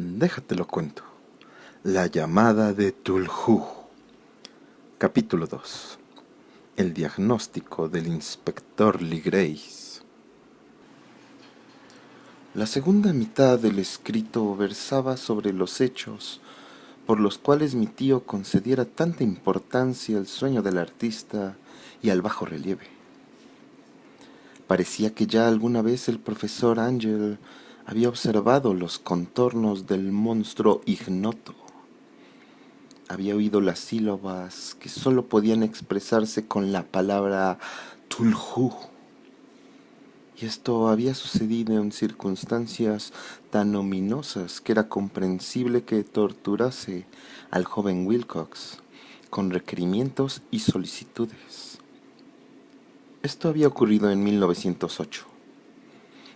Déjate lo cuento. La llamada de Tulhu. Capítulo 2. El diagnóstico del inspector Legrace. La segunda mitad del escrito versaba sobre los hechos por los cuales mi tío concediera tanta importancia al sueño del artista y al bajo relieve. Parecía que ya alguna vez el profesor Ángel había observado los contornos del monstruo ignoto. Había oído las sílabas que sólo podían expresarse con la palabra Tulhu. Y esto había sucedido en circunstancias tan ominosas que era comprensible que torturase al joven Wilcox con requerimientos y solicitudes. Esto había ocurrido en 1908,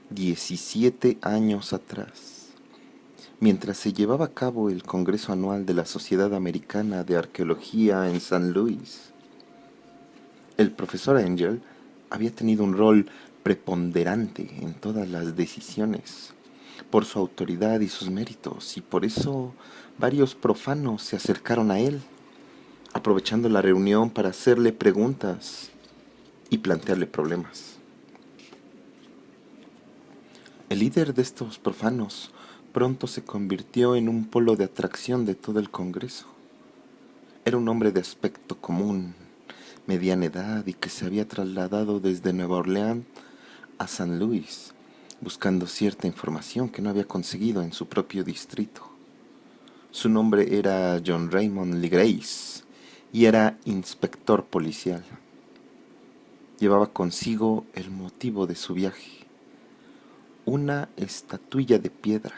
17 años atrás, mientras se llevaba a cabo el Congreso Anual de la Sociedad Americana de Arqueología en San Luis. El profesor Angel había tenido un rol preponderante en todas las decisiones, por su autoridad y sus méritos, y por eso varios profanos se acercaron a él, aprovechando la reunión para hacerle preguntas y plantearle problemas. El líder de estos profanos pronto se convirtió en un polo de atracción de todo el Congreso. Era un hombre de aspecto común, mediana edad y que se había trasladado desde Nueva Orleans a San Luis, buscando cierta información que no había conseguido en su propio distrito. Su nombre era John Raymond Legrace y era inspector policial. Llevaba consigo el motivo de su viaje, una estatuilla de piedra,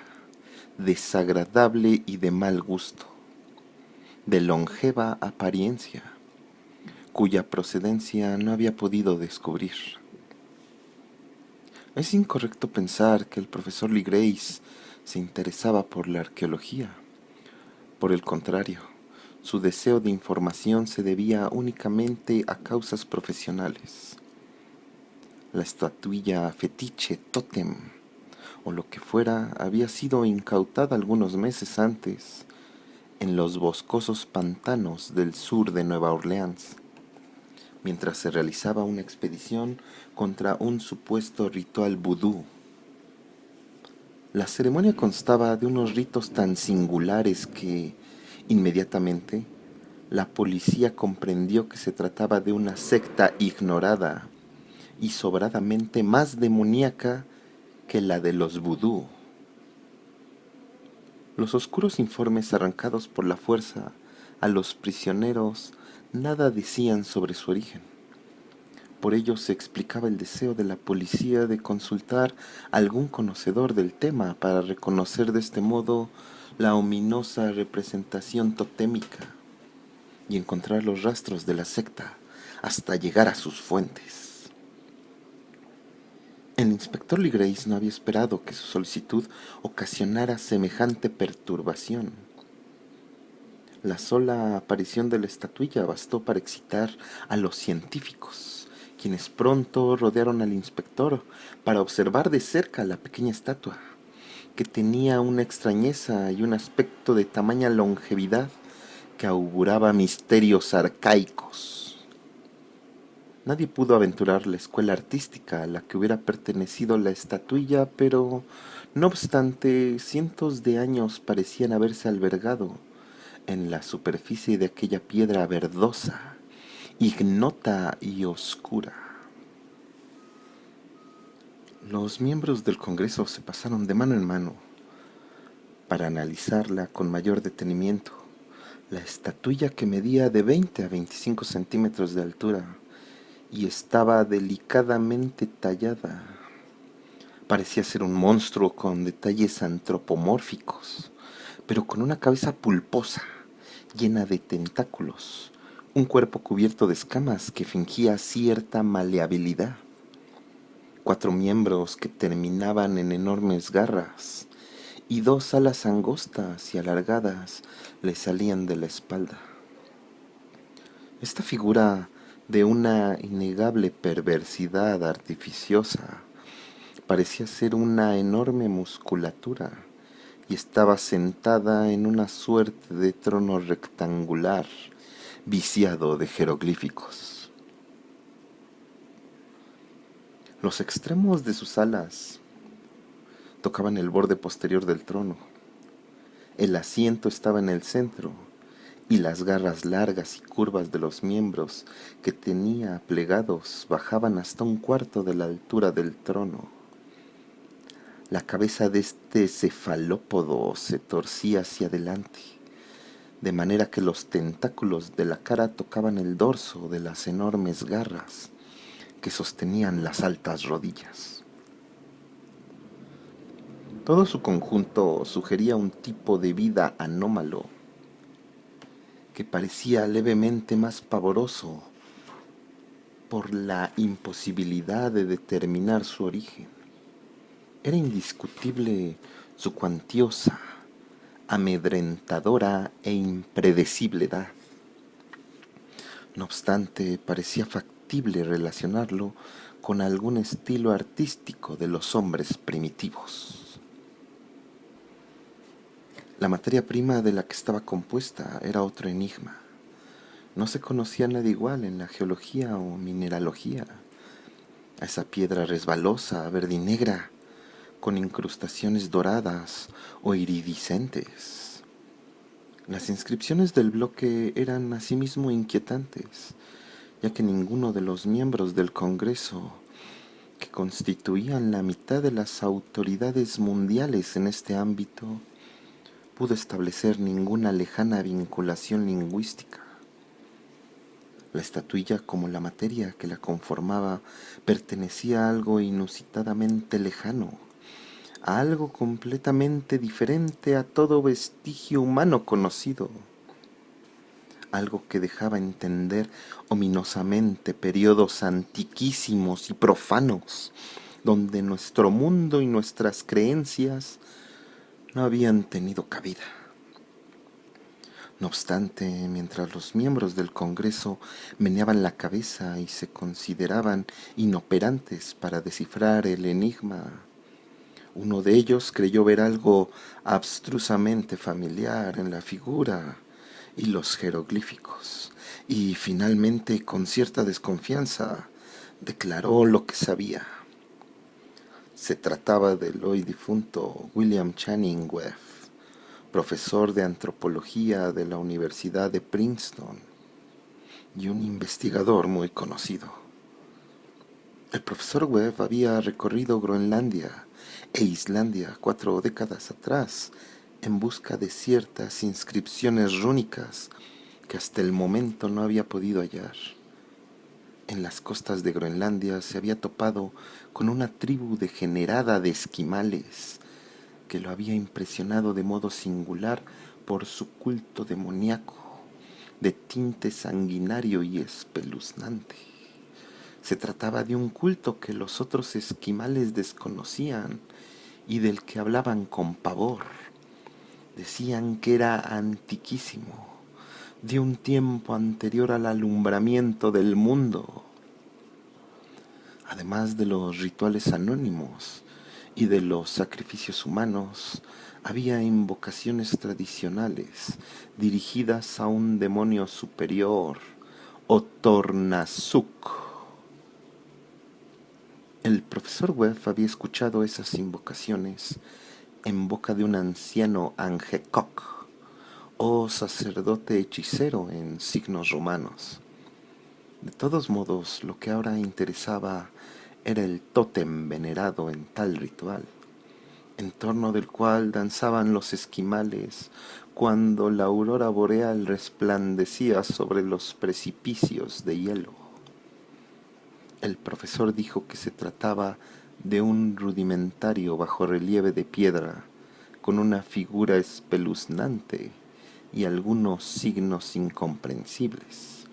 desagradable y de mal gusto, de longeva apariencia, cuya procedencia no había podido descubrir. Es incorrecto pensar que el profesor Legrace se interesaba por la arqueología. Por el contrario, su deseo de información se debía únicamente a causas profesionales. La estatuilla fetiche tótem, o lo que fuera, había sido incautada algunos meses antes en los boscosos pantanos del sur de Nueva Orleans, mientras se realizaba una expedición contra un supuesto ritual vudú. La ceremonia constaba de unos ritos tan singulares que, inmediatamente, la policía comprendió que se trataba de una secta ignorada y sobradamente más demoníaca que la de los vudú. Los oscuros informes arrancados por la fuerza a los prisioneros nada decían sobre su origen. Por ello se explicaba el deseo de la policía de consultar a algún conocedor del tema para reconocer de este modo la ominosa representación totémica y encontrar los rastros de la secta hasta llegar a sus fuentes. El inspector Legrace no había esperado que su solicitud ocasionara semejante perturbación. La sola aparición de la estatuilla bastó para excitar a los científicos, quienes pronto rodearon al inspector para observar de cerca la pequeña estatua, que tenía una extrañeza y un aspecto de tamaña longevidad que auguraba misterios arcaicos. Nadie pudo aventurar la escuela artística a la que hubiera pertenecido la estatuilla, pero, no obstante, cientos de años parecían haberse albergado en la superficie de aquella piedra verdosa, ignota y oscura. Los miembros del Congreso se pasaron de mano en mano para analizarla con mayor detenimiento. La estatuilla, que medía de 20 a 25 centímetros de altura y estaba delicadamente tallada, parecía ser un monstruo con detalles antropomórficos, pero con una cabeza pulposa, llena de tentáculos, un cuerpo cubierto de escamas que fingía cierta maleabilidad, 4 miembros que terminaban en enormes garras y 2 alas angostas y alargadas le salían de la espalda. Esta figura de una innegable perversidad artificiosa parecía ser una enorme musculatura y estaba sentada en una suerte de trono rectangular, viciado de jeroglíficos. Los extremos de sus alas tocaban el borde posterior del trono. El asiento estaba en el centro y las garras largas y curvas de los miembros que tenía plegados bajaban hasta un cuarto de la altura del trono. La cabeza de este cefalópodo se torcía hacia adelante, de manera que los tentáculos de la cara tocaban el dorso de las enormes garras que sostenían las altas rodillas. Todo su conjunto sugería un tipo de vida anómalo que parecía levemente más pavoroso por la imposibilidad de determinar su origen. Era indiscutible su cuantiosa, amedrentadora e impredecible edad. No obstante, parecía factible relacionarlo con algún estilo artístico de los hombres primitivos. La materia prima de la que estaba compuesta era otro enigma. No se conocía nada igual en la geología o mineralogía. A esa piedra resbalosa, verdinegra, con incrustaciones doradas o iridiscentes. Las inscripciones del bloque eran asimismo inquietantes, ya que ninguno de los miembros del Congreso, que constituían la mitad de las autoridades mundiales en este ámbito, pudo establecer ninguna lejana vinculación lingüística. La estatuilla, como la materia que la conformaba, pertenecía a algo inusitadamente lejano, a algo completamente diferente a todo vestigio humano conocido, algo que dejaba entender ominosamente periodos antiquísimos y profanos, donde nuestro mundo y nuestras creencias no habían tenido cabida. No obstante, mientras los miembros del Congreso meneaban la cabeza y se consideraban inoperantes para descifrar el enigma, uno de ellos creyó ver algo abstrusamente familiar en la figura y los jeroglíficos, y finalmente, con cierta desconfianza, declaró lo que sabía. Se trataba del hoy difunto William Channing Webb, profesor de antropología de la Universidad de Princeton y un investigador muy conocido. El profesor Webb había recorrido Groenlandia e Islandia 4 décadas atrás en busca de ciertas inscripciones rúnicas que hasta el momento no había podido hallar. En las costas de Groenlandia se había topado con una tribu degenerada de esquimales que lo había impresionado de modo singular por su culto demoníaco, de tinte sanguinario y espeluznante. Se trataba de un culto que los otros esquimales desconocían y del que hablaban con pavor. Decían que era antiquísimo, de un tiempo anterior al alumbramiento del mundo. Además de los rituales anónimos y de los sacrificios humanos, había invocaciones tradicionales dirigidas a un demonio superior, Otornazuk. El profesor Webb había escuchado esas invocaciones en boca de un anciano Angekok, o sacerdote hechicero en signos romanos. De todos modos, lo que ahora interesaba era el tótem venerado en tal ritual, en torno del cual danzaban los esquimales cuando la aurora boreal resplandecía sobre los precipicios de hielo. El profesor dijo que se trataba de un rudimentario bajorrelieve de piedra con una figura espeluznante y algunos signos incomprensibles.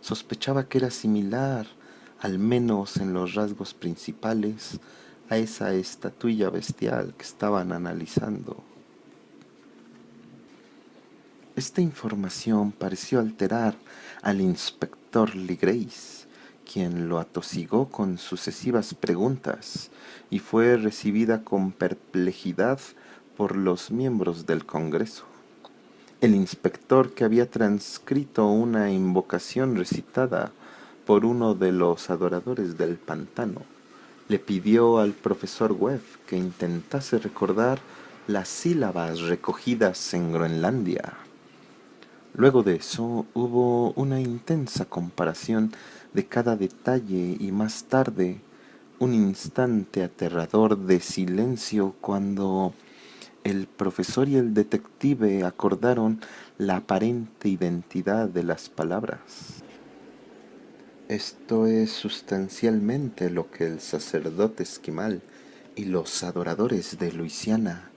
Sospechaba que era similar, al menos en los rasgos principales, a esa estatuilla bestial que estaban analizando. Esta información pareció alterar al inspector Legrace, quien lo atosigó con sucesivas preguntas y fue recibida con perplejidad por los miembros del Congreso. El inspector, que había transcrito una invocación recitada por uno de los adoradores del pantano, le pidió al profesor Webb que intentase recordar las sílabas recogidas en Groenlandia. Luego de eso hubo una intensa comparación de cada detalle y más tarde un instante aterrador de silencio cuando el profesor y el detective acordaron la aparente identidad de las palabras. Esto es sustancialmente lo que el sacerdote esquimal y los adoradores de Luisiana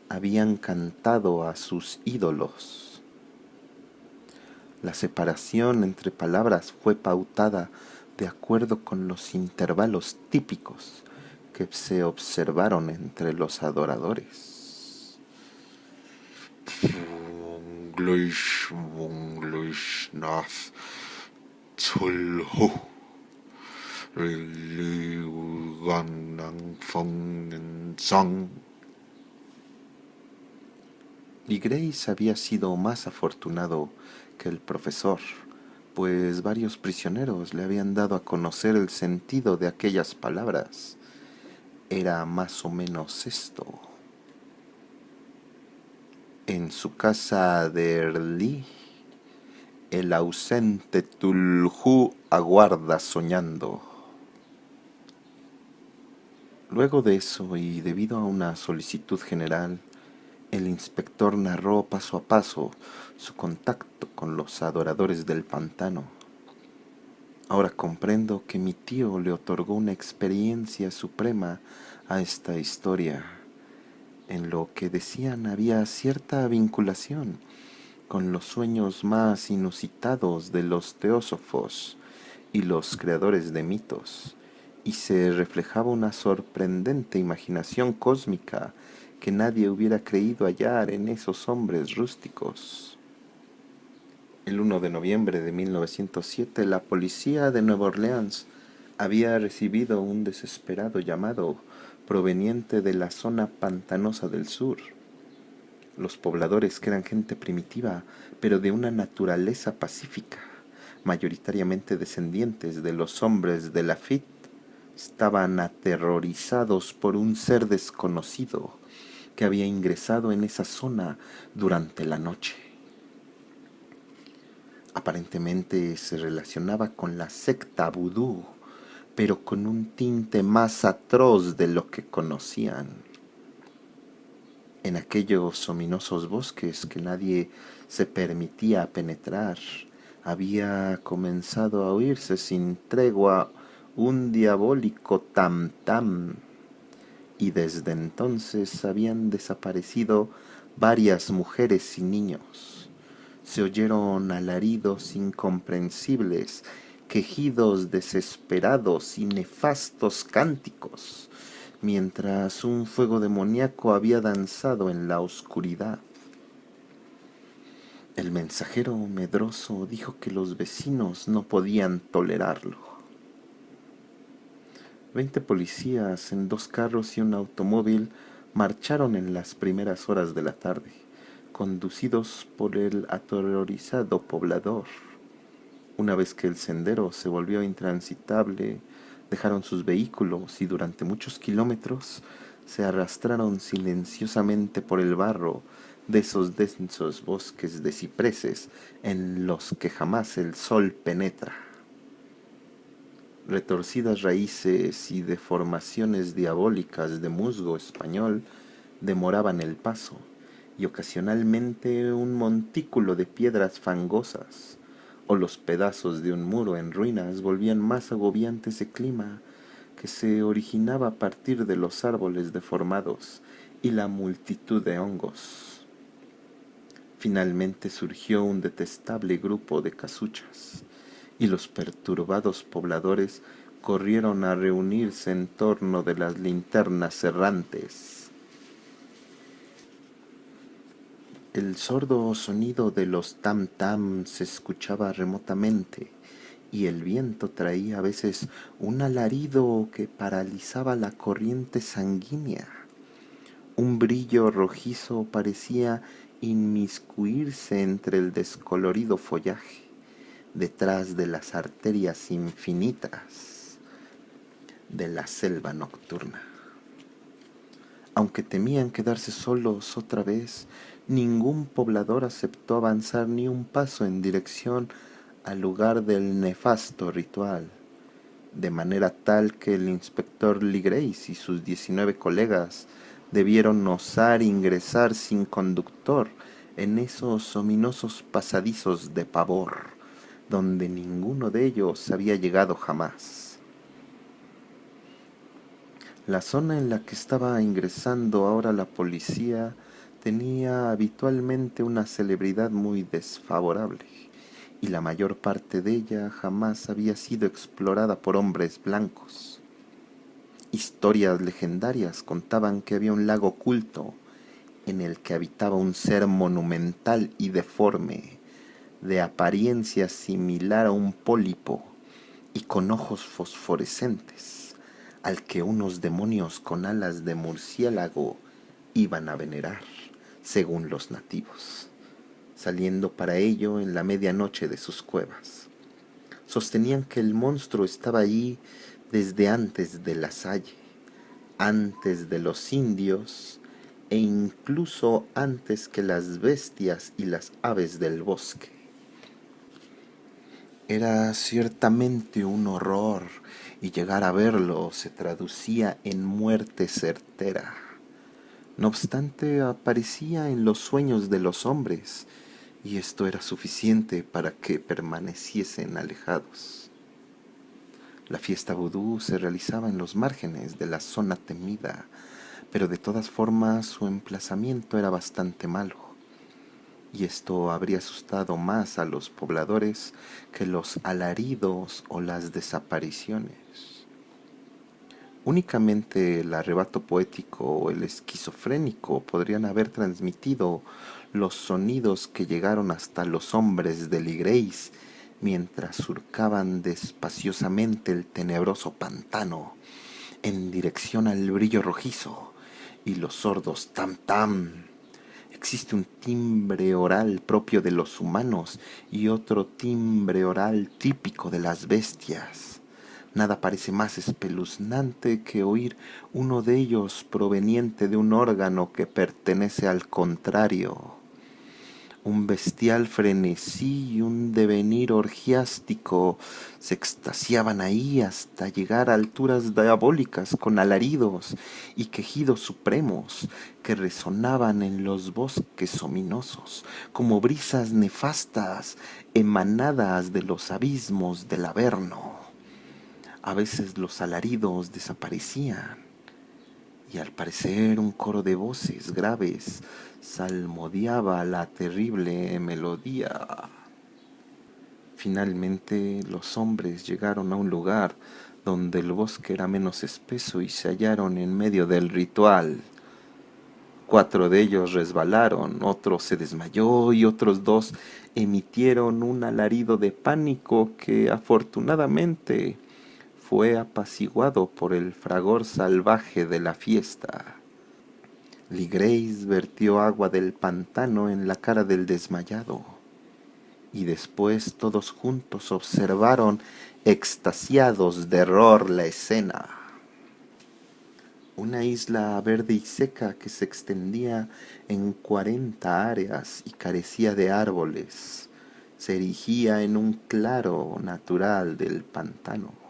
habían cantado a sus ídolos. La separación entre palabras fue pautada de acuerdo con los intervalos típicos que se observaron entre los adoradores. Y Grace había sido más afortunado que el profesor, pues varios prisioneros le habían dado a conocer el sentido de aquellas palabras. Era más o menos esto. En su casa de Erli, el ausente Tulhu aguarda soñando. Luego de eso, y debido a una solicitud general, el inspector narró paso a paso su contacto con los adoradores del pantano. Ahora comprendo que mi tío le otorgó una experiencia suprema a esta historia. En lo que decían había cierta vinculación con los sueños más inusitados de los teósofos y los creadores de mitos, y se reflejaba una sorprendente imaginación cósmica que nadie hubiera creído hallar en esos hombres rústicos. El 1 de noviembre de 1907, la policía de Nueva Orleans había recibido un desesperado llamado proveniente de la zona pantanosa del sur. Los pobladores, que eran gente primitiva, pero de una naturaleza pacífica, mayoritariamente descendientes de los hombres de Lafitte, estaban aterrorizados por un ser desconocido que había ingresado en esa zona durante la noche. Aparentemente se relacionaba con la secta vudú, pero con un tinte más atroz de lo que conocían. En aquellos ominosos bosques que nadie se permitía penetrar, había comenzado a oírse sin tregua un diabólico tam-tam, y desde entonces habían desaparecido varias mujeres y niños. Se oyeron alaridos incomprensibles, quejidos desesperados y nefastos cánticos, mientras un fuego demoníaco había danzado en la oscuridad. El mensajero medroso dijo que los vecinos no podían tolerarlo. 20 policías en 2 carros y un automóvil marcharon en las primeras horas de la tarde, conducidos por el aterrorizado poblador. Una vez que el sendero se volvió intransitable, dejaron sus vehículos y durante muchos kilómetros se arrastraron silenciosamente por el barro de esos densos bosques de cipreses en los que jamás el sol penetra. Retorcidas raíces y deformaciones diabólicas de musgo español demoraban el paso, y ocasionalmente un montículo de piedras fangosas o los pedazos de un muro en ruinas volvían más agobiante ese clima que se originaba a partir de los árboles deformados y la multitud de hongos. Finalmente surgió un detestable grupo de casuchas, y los perturbados pobladores corrieron a reunirse en torno de las linternas errantes. El sordo sonido de los tam-tam se escuchaba remotamente, y el viento traía a veces un alarido que paralizaba la corriente sanguínea. Un brillo rojizo parecía inmiscuirse entre el descolorido follaje, detrás de las arterias infinitas de la selva nocturna. Aunque temían quedarse solos otra vez, ningún poblador aceptó avanzar ni un paso en dirección al lugar del nefasto ritual, de manera tal que el inspector Legrace y sus 19 colegas debieron osar ingresar sin conductor en esos ominosos pasadizos de pavor, donde ninguno de ellos había llegado jamás. La zona en la que estaba ingresando ahora la policía tenía habitualmente una celebridad muy desfavorable, y la mayor parte de ella jamás había sido explorada por hombres blancos. Historias legendarias contaban que había un lago oculto en el que habitaba un ser monumental y deforme, de apariencia similar a un pólipo y con ojos fosforescentes, al que unos demonios con alas de murciélago iban a venerar, según los nativos, saliendo para ello en la medianoche de sus cuevas. Sostenían que el monstruo estaba allí desde antes de la Salle, antes de los indios e incluso antes que las bestias y las aves del bosque. Era ciertamente un horror, y llegar a verlo se traducía en muerte certera. No obstante, aparecía en los sueños de los hombres, y esto era suficiente para que permaneciesen alejados. La fiesta vudú se realizaba en los márgenes de la zona temida, pero de todas formas su emplazamiento era bastante malo, y esto habría asustado más a los pobladores que los alaridos o las desapariciones. Únicamente el arrebato poético o el esquizofrénico podrían haber transmitido los sonidos que llegaron hasta los hombres de Legrace mientras surcaban despaciosamente el tenebroso pantano en dirección al brillo rojizo y los sordos tam-tam. Existe un timbre oral propio de los humanos y otro timbre oral típico de las bestias. Nada parece más espeluznante que oír uno de ellos proveniente de un órgano que pertenece al contrario. Un bestial frenesí y un devenir orgiástico se extasiaban ahí hasta llegar a alturas diabólicas con alaridos y quejidos supremos que resonaban en los bosques ominosos como brisas nefastas emanadas de los abismos del Averno. A veces los alaridos desaparecían y al parecer un coro de voces graves salmodiaba la terrible melodía. Finalmente los hombres llegaron a un lugar donde el bosque era menos espeso y se hallaron en medio del ritual. 4 de ellos resbalaron, otro se desmayó y otros 2 emitieron un alarido de pánico que afortunadamente fue apaciguado por el fragor salvaje de la fiesta. Legrace vertió agua del pantano en la cara del desmayado, y después todos juntos observaron extasiados de horror la escena. Una isla verde y seca que se extendía en 40 áreas y carecía de árboles, se erigía en un claro natural del pantano.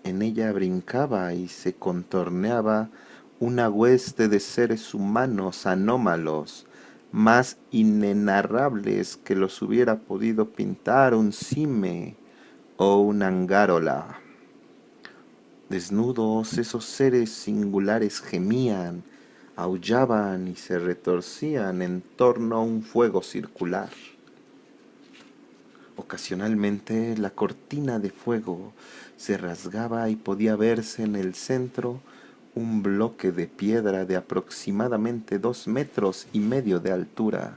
En ella brincaba y se contorneaba una hueste de seres humanos anómalos, más inenarrables que los hubiera podido pintar un cime o un angárola. Desnudos, esos seres singulares gemían, aullaban y se retorcían en torno a un fuego circular. Ocasionalmente la cortina de fuego se rasgaba y podía verse en el centro un bloque de piedra de aproximadamente 2,5 metros de altura,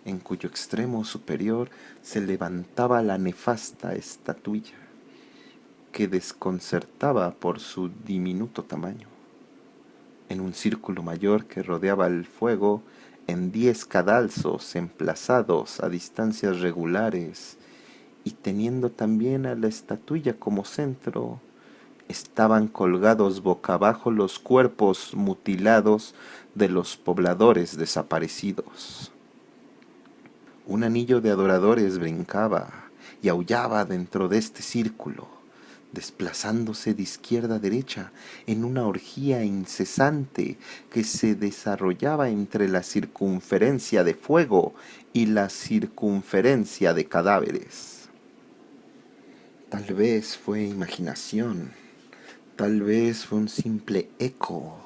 en cuyo extremo superior se levantaba la nefasta estatuilla, que desconcertaba por su diminuto tamaño. en un círculo mayor que rodeaba el fuego, en 10 cadalsos emplazados a distancias regulares y teniendo también a la estatuilla como centro, estaban colgados boca abajo los cuerpos mutilados de los pobladores desaparecidos. Un anillo de adoradores brincaba y aullaba dentro de este círculo, desplazándose de izquierda a derecha en una orgía incesante que se desarrollaba entre la circunferencia de fuego y la circunferencia de cadáveres. Tal vez fue imaginación, tal vez fue un simple eco,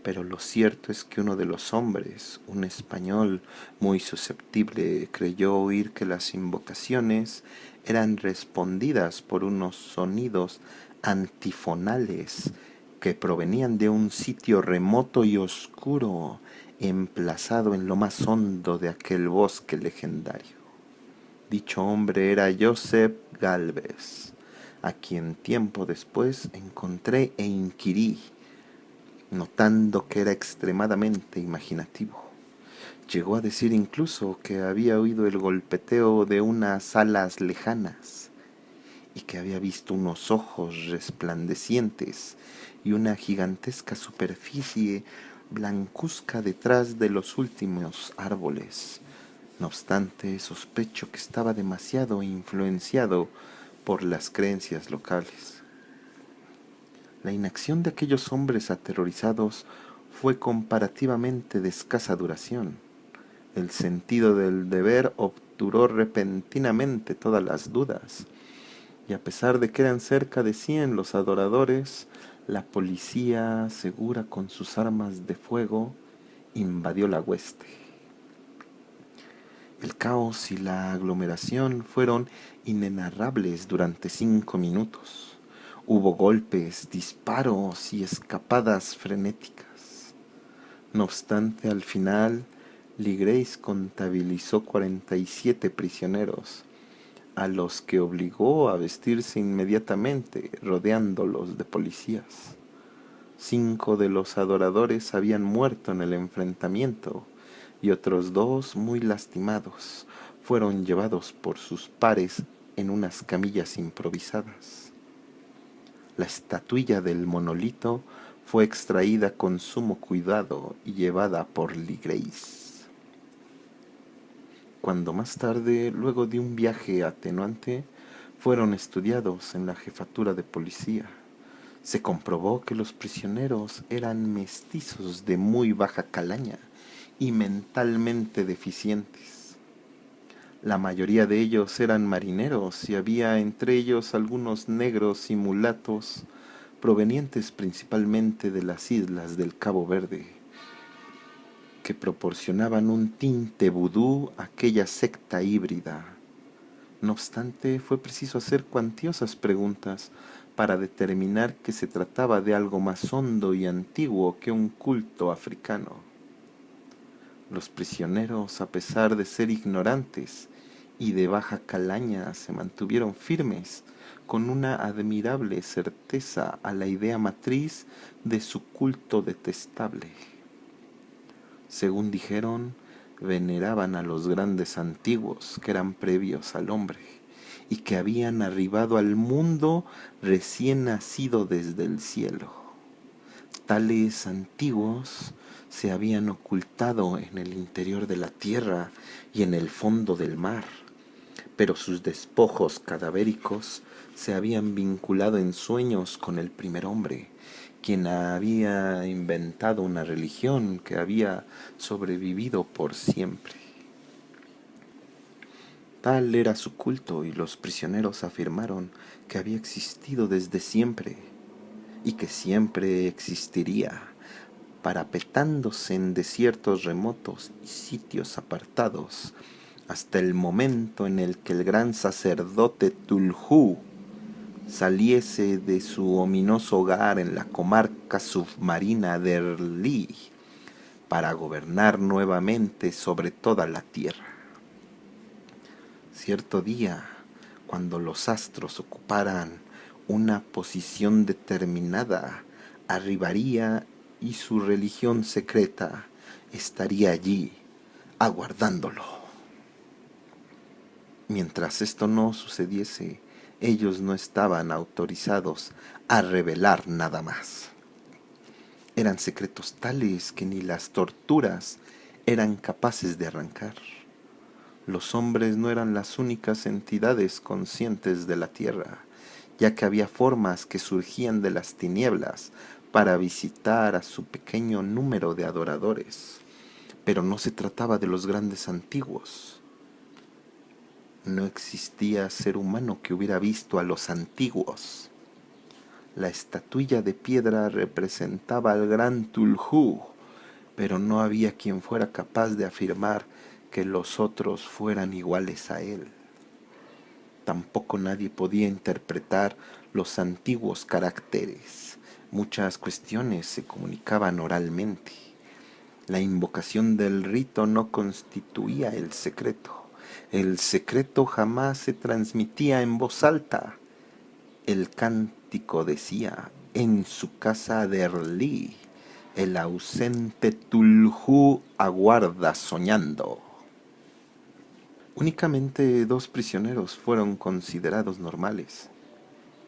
pero lo cierto es que uno de los hombres, un español muy susceptible, creyó oír que las invocaciones eran respondidas por unos sonidos antifonales que provenían de un sitio remoto y oscuro, emplazado en lo más hondo de aquel bosque legendario. Dicho hombre era Joseph Galvez, a quien tiempo después encontré e inquirí, notando que era extremadamente imaginativo. Llegó a decir incluso que había oído el golpeteo de unas alas lejanas y que había visto unos ojos resplandecientes y una gigantesca superficie blancuzca detrás de los últimos árboles. No obstante, sospecho que estaba demasiado influenciado por las creencias locales. La inacción de aquellos hombres aterrorizados fue comparativamente de escasa duración. El sentido del deber obturó repentinamente todas las dudas, y a pesar de que eran cerca de 100 los adoradores, la policía, segura con sus armas de fuego, invadió la hueste. El caos y la aglomeración fueron inenarrables durante 5 minutos. Hubo golpes, disparos y escapadas frenéticas. No obstante, al final, Lee Grace contabilizó 47 prisioneros, a los que obligó a vestirse inmediatamente, rodeándolos de policías. 5 de los adoradores habían muerto en el enfrentamiento y otros 2, muy lastimados, fueron llevados por sus pares en unas camillas improvisadas. La estatuilla del monolito fue extraída con sumo cuidado y llevada por Lee Grace. Cuando más tarde, luego de un viaje atenuante, fueron estudiados en la jefatura de policía, se comprobó que los prisioneros eran mestizos de muy baja calaña y mentalmente deficientes. La mayoría de ellos eran marineros y había entre ellos algunos negros y mulatos provenientes principalmente de las islas del Cabo Verde, que proporcionaban un tinte vudú a aquella secta híbrida. No obstante, fue preciso hacer cuantiosas preguntas para determinar que se trataba de algo más hondo y antiguo que un culto africano. Los prisioneros, a pesar de ser ignorantes y de baja calaña, se mantuvieron firmes con una admirable certeza a la idea matriz de su culto detestable. Según dijeron, veneraban a los grandes antiguos que eran previos al hombre y que habían arribado al mundo recién nacido desde el cielo. Tales antiguos se habían ocultado en el interior de la tierra y en el fondo del mar, pero sus despojos cadavéricos se habían vinculado en sueños con el primer hombre, quien había inventado una religión que había sobrevivido por siempre. Tal era su culto y los prisioneros afirmaron que había existido desde siempre y que siempre existiría, parapetándose en desiertos remotos y sitios apartados, hasta el momento en el que el gran sacerdote Tulhu saliese de su ominoso hogar en la comarca submarina de Erlí para gobernar nuevamente sobre toda la tierra. Cierto día, cuando los astros ocuparan una posición determinada, arribaría y su religión secreta estaría allí, aguardándolo. Mientras esto no sucediese, ellos no estaban autorizados a revelar nada más. Eran secretos tales que ni las torturas eran capaces de arrancar. Los hombres no eran las únicas entidades conscientes de la tierra, ya que había formas que surgían de las tinieblas para visitar a su pequeño número de adoradores. Pero no se trataba de los grandes antiguos. No existía ser humano que hubiera visto a los antiguos. La estatuilla de piedra representaba al gran Tulhu, pero no había quien fuera capaz de afirmar que los otros fueran iguales a él. Tampoco nadie podía interpretar los antiguos caracteres. Muchas cuestiones se comunicaban oralmente. La invocación del rito no constituía el secreto. El secreto jamás se transmitía en voz alta. El cántico decía: en su casa de Erlí, el ausente Tulhu aguarda soñando. Únicamente 2 prisioneros fueron considerados normales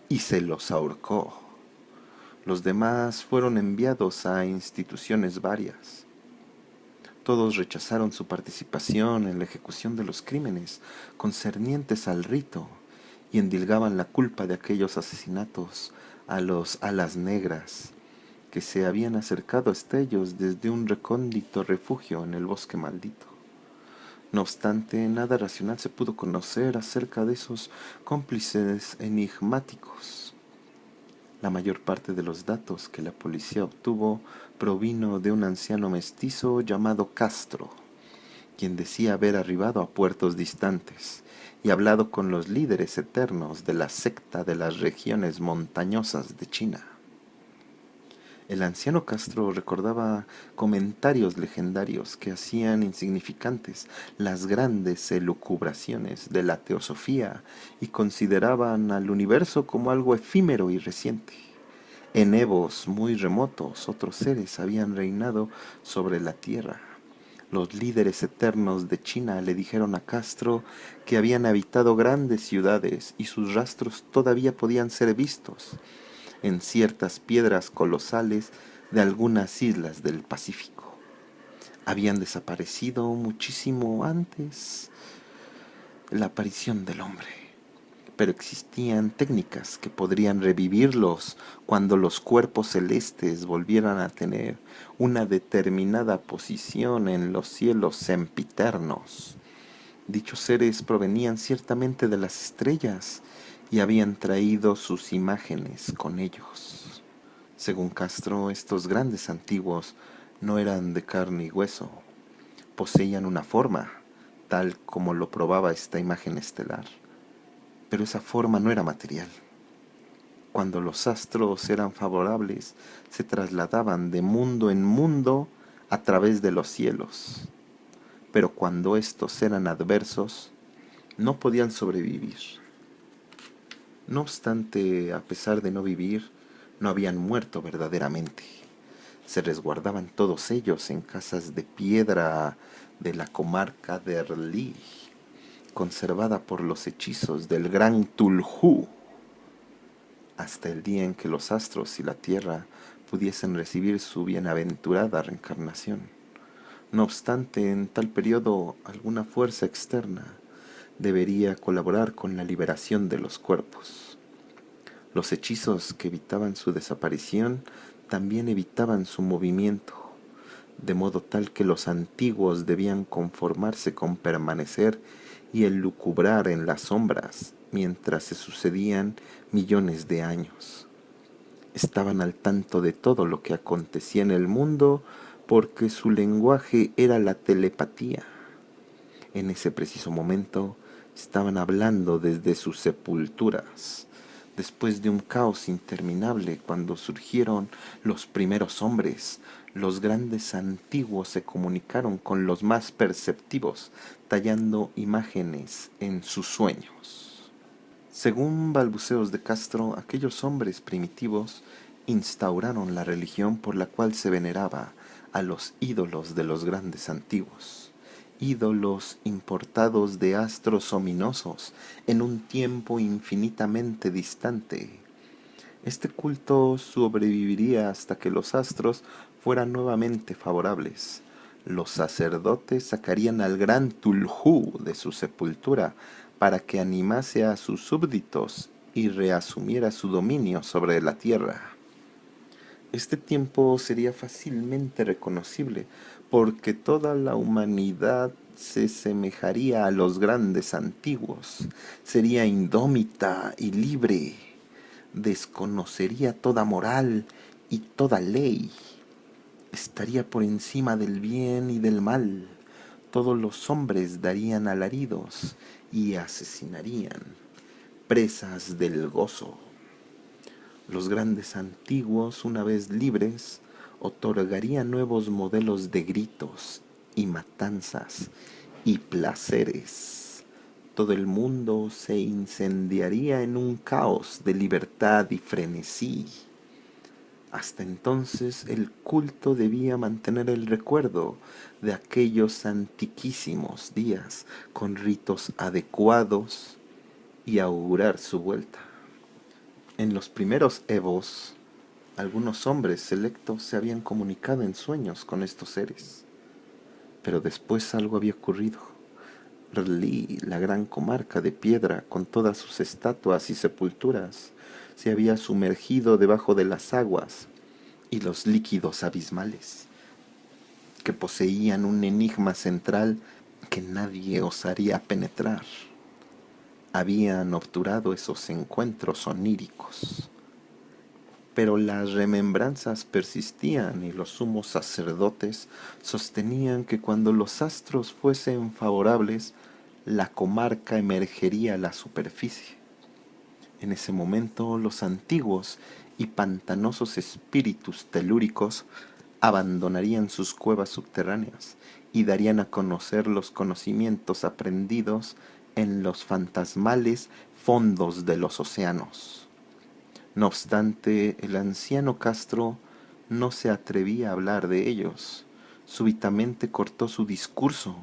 y se los ahorcó. Los demás fueron enviados a instituciones varias. Todos rechazaron su participación en la ejecución de los crímenes concernientes al rito y endilgaban la culpa de aquellos asesinatos a los alas negras que se habían acercado hasta ellos desde un recóndito refugio en el bosque maldito. No obstante, nada racional se pudo conocer acerca de esos cómplices enigmáticos. La mayor parte de los datos que la policía obtuvo provino de un anciano mestizo llamado Castro, quien decía haber arribado a puertos distantes y hablado con los líderes eternos de la secta de las regiones montañosas de China. El anciano Castro recordaba comentarios legendarios que hacían insignificantes las grandes elucubraciones de la teosofía y consideraban al universo como algo efímero y reciente. En evos muy remotos otros seres habían reinado sobre la tierra. Los líderes eternos de China le dijeron a Castro que habían habitado grandes ciudades y sus rastros todavía podían ser vistos en ciertas piedras colosales de algunas islas del Pacífico. Habían desaparecido muchísimo antes de la aparición del hombre, pero existían técnicas que podrían revivirlos cuando los cuerpos celestes volvieran a tener una determinada posición en los cielos sempiternos. Dichos seres provenían ciertamente de las estrellas y habían traído sus imágenes con ellos. Según Castro, estos grandes antiguos no eran de carne y hueso, poseían una forma, tal como lo probaba esta imagen estelar, pero esa forma no era material. Cuando los astros eran favorables, se trasladaban de mundo en mundo a través de los cielos, pero cuando estos eran adversos, no podían sobrevivir. No obstante, a pesar de no vivir, no habían muerto verdaderamente. Se resguardaban todos ellos en casas de piedra de la comarca de Erlí, conservada por los hechizos del gran Tulhu, hasta el día en que los astros y la tierra pudiesen recibir su bienaventurada reencarnación. No obstante, en tal periodo alguna fuerza externa debería colaborar con la liberación de los cuerpos. Los hechizos que evitaban su desaparición también evitaban su movimiento, de modo tal que los antiguos debían conformarse con permanecer y elucubrar en las sombras mientras se sucedían millones de años. Estaban al tanto de todo lo que acontecía en el mundo porque su lenguaje era la telepatía. En ese preciso momento estaban hablando desde sus sepulturas, después de un caos interminable cuando surgieron los primeros hombres. Los grandes antiguos se comunicaron con los más perceptivos, tallando imágenes en sus sueños. Según balbuceos de Castro, aquellos hombres primitivos instauraron la religión por la cual se veneraba a los ídolos de los grandes antiguos, ídolos importados de astros ominosos en un tiempo infinitamente distante. Este culto sobreviviría hasta que los astros fueran nuevamente favorables. Los sacerdotes sacarían al gran Tulhu de su sepultura para que animase a sus súbditos y reasumiera su dominio sobre la tierra. Este tiempo sería fácilmente reconocible porque toda la humanidad se semejaría a los grandes antiguos, sería indómita y libre, desconocería toda moral y toda ley, estaría por encima del bien y del mal, todos los hombres darían alaridos y asesinarían, presas del gozo. Los grandes antiguos, una vez libres, otorgarían nuevos modelos de gritos y matanzas y placeres. Todo el mundo se incendiaría en un caos de libertad y frenesí. Hasta entonces el culto debía mantener el recuerdo de aquellos antiquísimos días con ritos adecuados y augurar su vuelta. En los primeros evos, algunos hombres selectos se habían comunicado en sueños con estos seres, pero después algo había ocurrido. R'lyeh, la gran comarca de piedra con todas sus estatuas y sepulturas, se había sumergido debajo de las aguas y los líquidos abismales, que poseían un enigma central que nadie osaría penetrar. Habían obturado esos encuentros oníricos. Pero las remembranzas persistían y los sumos sacerdotes sostenían que cuando los astros fuesen favorables, la comarca emergería a la superficie. En ese momento los antiguos y pantanosos espíritus telúricos abandonarían sus cuevas subterráneas y darían a conocer los conocimientos aprendidos en los fantasmales fondos de los océanos. No obstante, el anciano Castro no se atrevía a hablar de ellos. Súbitamente cortó su discurso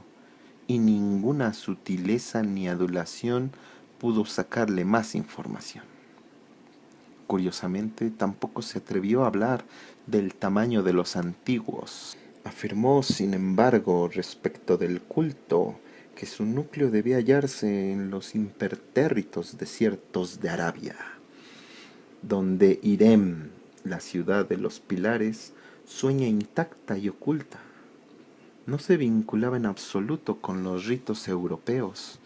y ninguna sutileza ni adulación pudo sacarle más información. Curiosamente, tampoco se atrevió a hablar del tamaño de los antiguos. Afirmó, sin embargo, respecto del culto, que su núcleo debía hallarse en los impertérritos desiertos de Arabia, donde Irem, la ciudad de los pilares, sueña intacta y oculta. No se vinculaba en absoluto con los ritos europeos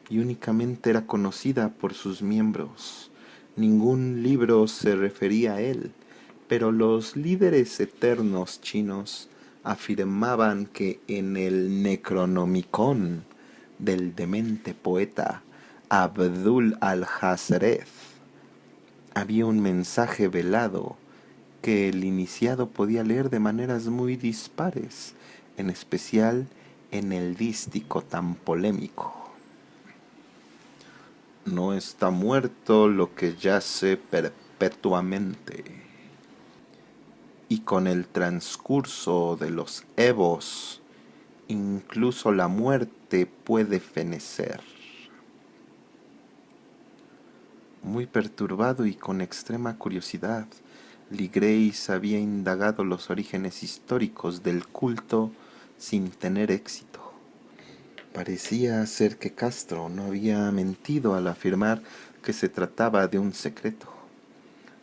y únicamente era conocida por sus miembros. Ningún libro se refería a él, pero los líderes eternos chinos afirmaban que en el Necronomicon del demente poeta Abdul al-Hazred había un mensaje velado que el iniciado podía leer de maneras muy dispares, en especial en el dístico tan polémico. No está muerto lo que yace perpetuamente, y con el transcurso de los evos, incluso la muerte puede fenecer. Muy perturbado y con extrema curiosidad, Ligreis había indagado los orígenes históricos del culto sin tener éxito. Parecía ser que Castro no había mentido al afirmar que se trataba de un secreto.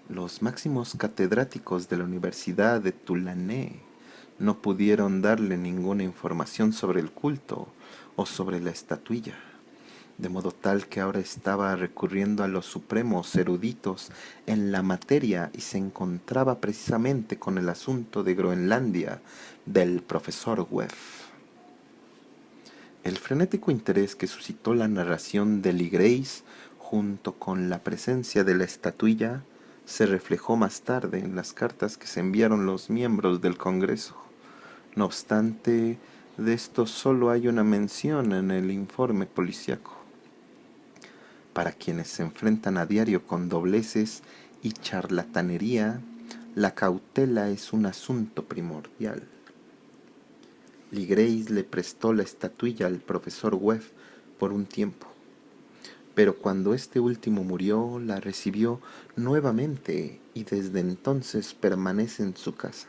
Los máximos catedráticos de la Universidad de Tulane no pudieron darle ninguna información sobre el culto o sobre la estatuilla, de modo tal que ahora estaba recurriendo a los supremos eruditos en la materia y se encontraba precisamente con el asunto de Groenlandia del profesor Webb. El frenético interés que suscitó la narración de Ligreis junto con la presencia de la estatuilla se reflejó más tarde en las cartas que se enviaron los miembros del Congreso. No obstante, de esto solo hay una mención en el informe policíaco. Para quienes se enfrentan a diario con dobleces y charlatanería, La cautela es un asunto primordial. Ligrace le prestó la estatuilla al profesor Webb por un tiempo, pero cuando este último murió, la recibió nuevamente y desde entonces permanece en su casa.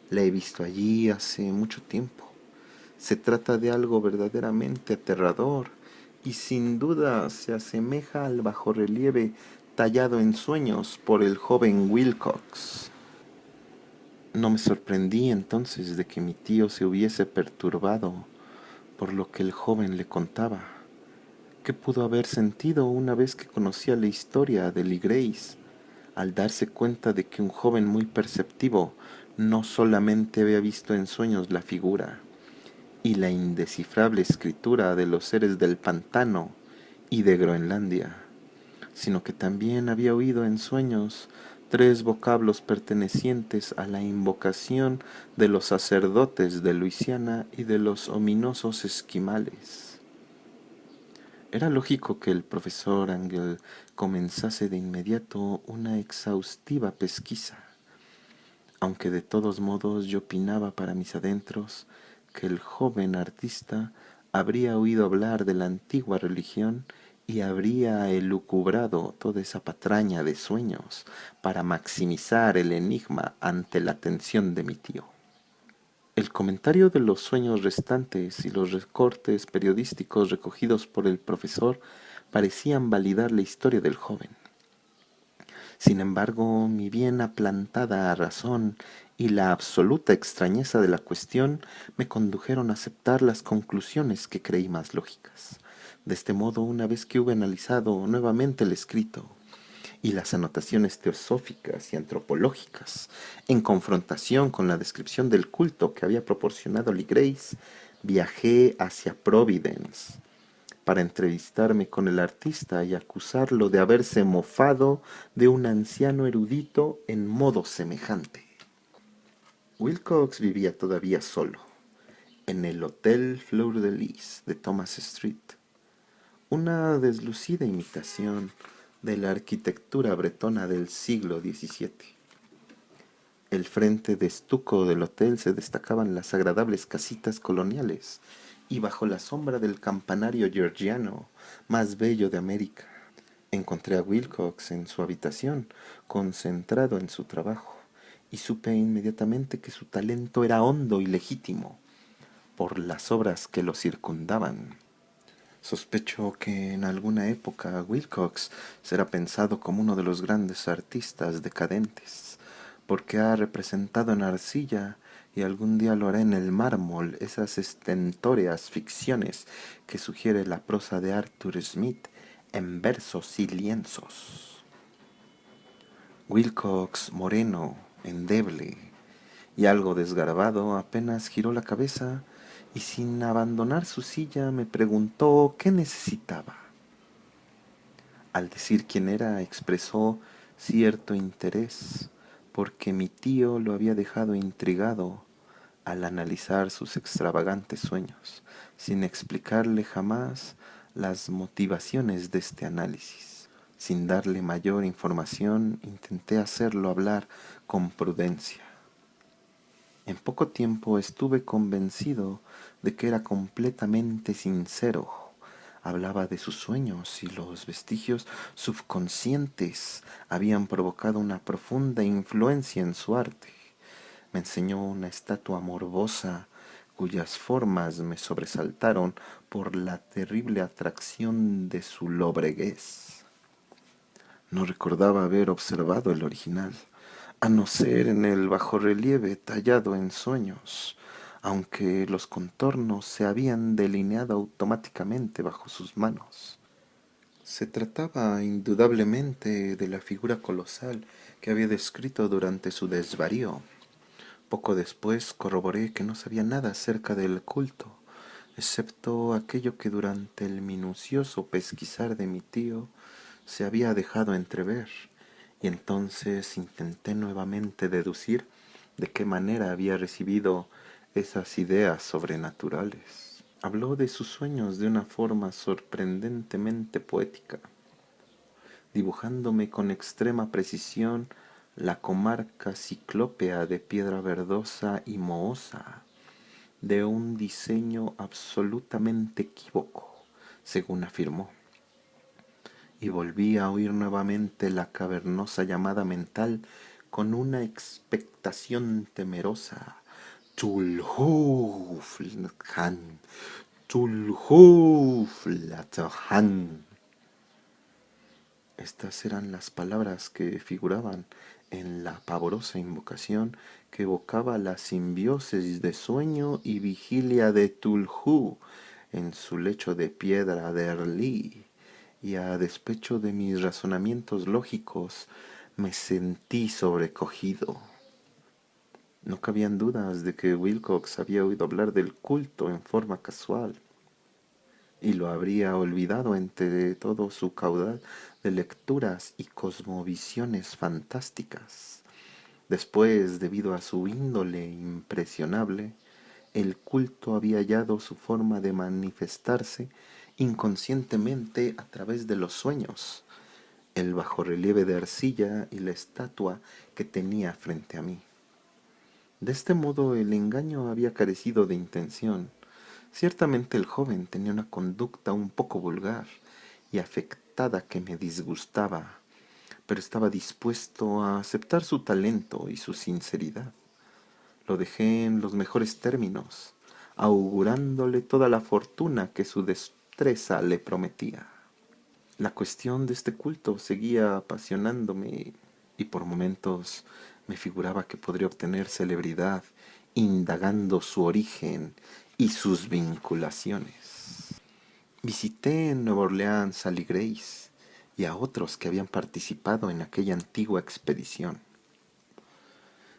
La he visto allí hace mucho tiempo. Se trata de algo verdaderamente aterrador y sin duda se asemeja al bajorrelieve tallado en sueños por el joven Wilcox. No me sorprendí entonces de que mi tío se hubiese perturbado por lo que el joven le contaba. ¿Qué pudo haber sentido una vez que conocía la historia de Ligrace, al darse cuenta de que un joven muy perceptivo no solamente había visto en sueños la figura y la indescifrable escritura de los seres del pantano y de Groenlandia, sino que también había oído en sueños tres vocablos pertenecientes a la invocación de los sacerdotes de Luisiana y de los ominosos esquimales? Era lógico que el profesor Angel comenzase de inmediato una exhaustiva pesquisa, aunque de todos modos yo opinaba para mis adentros que el joven artista habría oído hablar de la antigua religión y habría elucubrado toda esa patraña de sueños para maximizar el enigma ante la atención de mi tío. El comentario de los sueños restantes y los recortes periodísticos recogidos por el profesor parecían validar la historia del joven. Sin embargo, mi bien aplantada razón y la absoluta extrañeza de la cuestión me condujeron a aceptar las conclusiones que creí más lógicas. De este modo, una vez que hube analizado nuevamente el escrito y las anotaciones teosóficas y antropológicas, en confrontación con la descripción del culto que había proporcionado Ligrace, viajé hacia Providence para entrevistarme con el artista y acusarlo de haberse mofado de un anciano erudito en modo semejante. Wilcox vivía todavía solo, en el Hotel Fleur de Lis de Thomas Street, una deslucida imitación de la arquitectura bretona del siglo XVII. El frente de estuco del hotel se destacaban las agradables casitas coloniales, y bajo la sombra del campanario georgiano más bello de América, encontré a Wilcox en su habitación, concentrado en su trabajo, y supe inmediatamente que su talento era hondo y legítimo, por las obras que lo circundaban. Sospecho que en alguna época Wilcox será pensado como uno de los grandes artistas decadentes, porque ha representado en arcilla y algún día lo hará en el mármol esas estentóreas ficciones que sugiere la prosa de Arthur Smith en versos y lienzos. Wilcox, moreno, endeble y algo desgarbado, apenas giró la cabeza y sin abandonar su silla me preguntó qué necesitaba. Al decir quién era, expresó cierto interés, porque mi tío lo había dejado intrigado al analizar sus extravagantes sueños, sin explicarle jamás las motivaciones de este análisis. Sin darle mayor información, intenté hacerlo hablar con prudencia. En poco tiempo estuve convencido de que era completamente sincero. Hablaba de sus sueños y los vestigios subconscientes habían provocado una profunda influencia en su arte. Me enseñó una estatua morbosa cuyas formas me sobresaltaron por la terrible atracción de su lobreguez. No recordaba haber observado el original, a no ser en el bajorrelieve tallado en sueños, aunque los contornos se habían delineado automáticamente bajo sus manos. Se trataba indudablemente de la figura colosal que había descrito durante su desvarío. Poco después corroboré que no sabía nada acerca del culto, excepto aquello que durante el minucioso pesquisar de mi tío se había dejado entrever, y entonces intenté nuevamente deducir de qué manera había recibido esas ideas sobrenaturales. Habló de sus sueños de una forma sorprendentemente poética, dibujándome con extrema precisión la comarca ciclópea de piedra verdosa y mohosa, de un diseño absolutamente equívoco, según afirmó, y volví a oír nuevamente la cavernosa llamada mental con una expectación temerosa. Tulhuflhan, Tulhuflatahan. Estas eran las palabras que figuraban en la pavorosa invocación que evocaba la simbiosis de sueño y vigilia de Tulhu en su lecho de piedra de Erlí, y a despecho de mis razonamientos lógicos me sentí sobrecogido. No cabían dudas de que Wilcox había oído hablar del culto en forma casual y lo habría olvidado entre todo su caudal de lecturas y cosmovisiones fantásticas. Después, debido a su índole impresionable, el culto había hallado su forma de manifestarse inconscientemente a través de los sueños, el bajorrelieve de arcilla y la estatua que tenía frente a mí. De este modo el engaño había carecido de intención. Ciertamente el joven tenía una conducta un poco vulgar y afectada que me disgustaba, pero estaba dispuesto a aceptar su talento y su sinceridad. Lo dejé en los mejores términos, augurándole toda la fortuna que su destreza le prometía. La cuestión de este culto seguía apasionándome y por momentos me figuraba que podría obtener celebridad indagando su origen y sus vinculaciones. Visité en Nueva Orleans a Lee Grace y a otros que habían participado en aquella antigua expedición.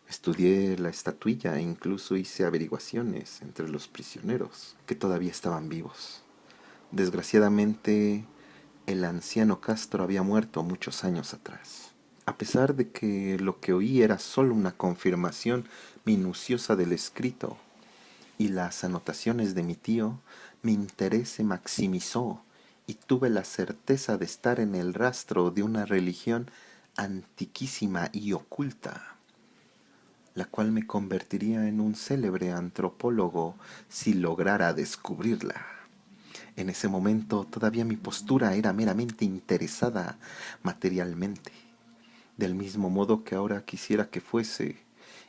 Estudié la estatuilla e incluso hice averiguaciones entre los prisioneros que todavía estaban vivos. Desgraciadamente, el anciano Castro había muerto muchos años atrás. A pesar de que lo que oí era solo una confirmación minuciosa del escrito y las anotaciones de mi tío, mi interés se maximizó y tuve la certeza de estar en el rastro de una religión antiquísima y oculta, la cual me convertiría en un célebre antropólogo si lograra descubrirla. En ese momento todavía mi postura era meramente interesada materialmente, del mismo modo que ahora quisiera que fuese,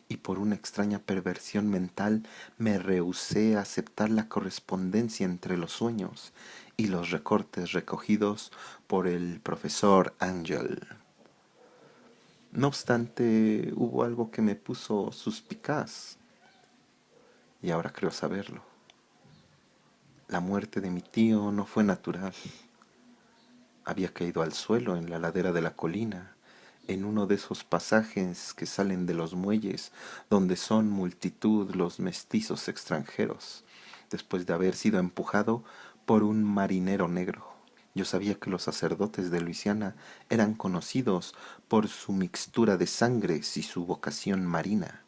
y por una extraña perversión mental me rehusé a aceptar la correspondencia entre los sueños y los recortes recogidos por el profesor Angel. No obstante, hubo algo que me puso suspicaz, y ahora creo saberlo. La muerte de mi tío no fue natural. Había caído al suelo en la ladera de la colina, en uno de esos pasajes que salen de los muelles, donde son multitud los mestizos extranjeros, después de haber sido empujado por un marinero negro. Yo sabía que los sacerdotes de Luisiana eran conocidos por su mixtura de sangres y su vocación marina.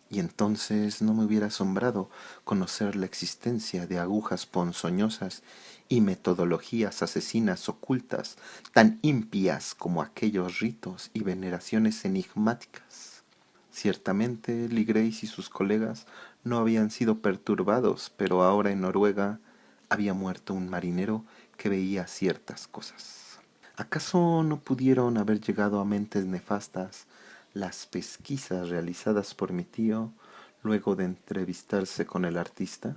Y entonces no me hubiera asombrado conocer la existencia de agujas ponzoñosas y metodologías asesinas ocultas tan impias como aquellos ritos y veneraciones enigmáticas. Ciertamente Lee Grace y sus colegas no habían sido perturbados, pero ahora en Noruega había muerto un marinero que veía ciertas cosas. ¿Acaso no pudieron haber llegado a mentes nefastas las pesquisas realizadas por mi tío luego de entrevistarse con el artista?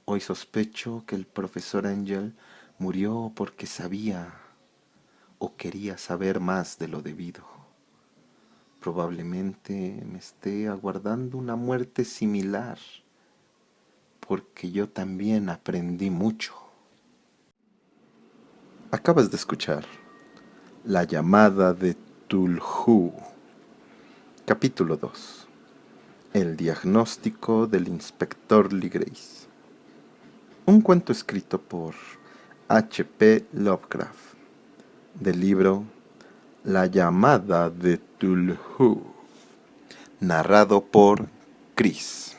Hoy sospecho que el profesor Angel murió porque sabía o quería saber más de lo debido. Probablemente me esté aguardando una muerte similar, porque yo también aprendí mucho. Acabas de escuchar La llamada de Tulhu, capítulo 2. El diagnóstico del inspector Lee Grace. Un cuento escrito por H. P. Lovecraft, del libro La llamada de Tulhu, narrado por Chris.